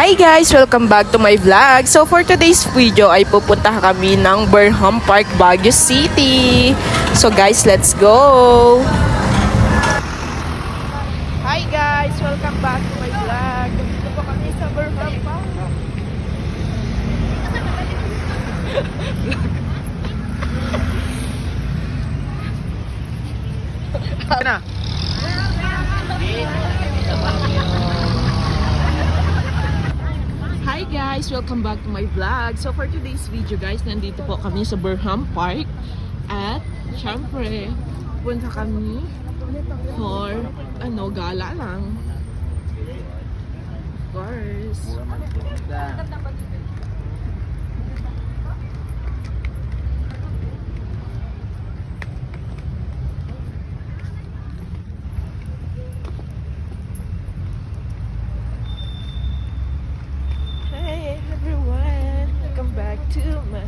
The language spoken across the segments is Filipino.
Hi guys! Welcome back to my vlog. So for today's video ay pupunta kami ng Burnham Park, Baguio City. So guys, let's go! Hi guys! Welcome back to my vlog. Dito po kami sa Burnham Park. Na. Hi guys! Welcome back to my vlog. So for today's video guys, nandito po kami sa Burnham Park. At syempre, punta kami for gala lang. Of course. Hey everyone, welcome back to my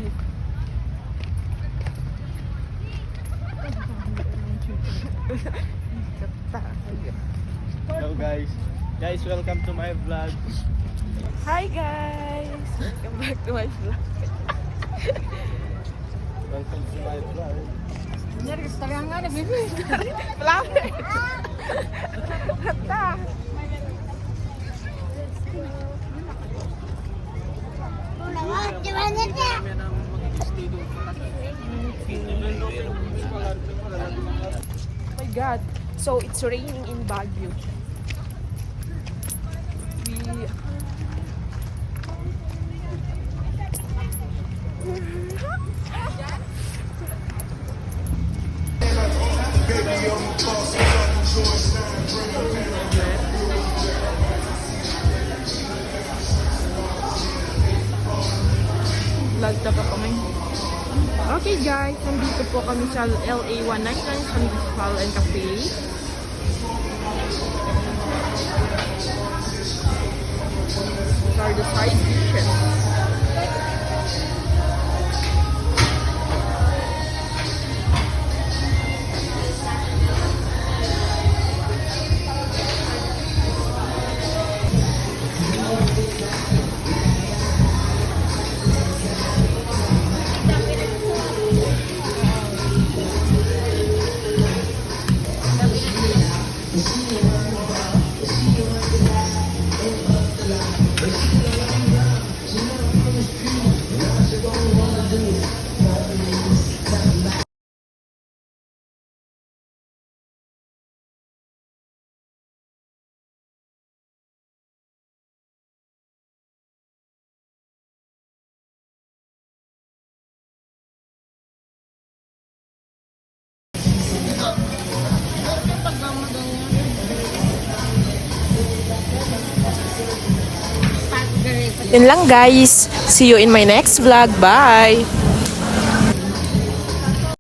Hello guys. Guys, welcome to my vlog. Hi guys, welcome back to my vlog. Welcome to my vlog. Flowers. Hata. Oh my God. So it's raining in Baguio. Vlog pa kami. Okay guys, nandito po kami sa LA 199 Sandispal and Cafe. These are the side dishes. Yun lang guys. See you in my next vlog. Bye!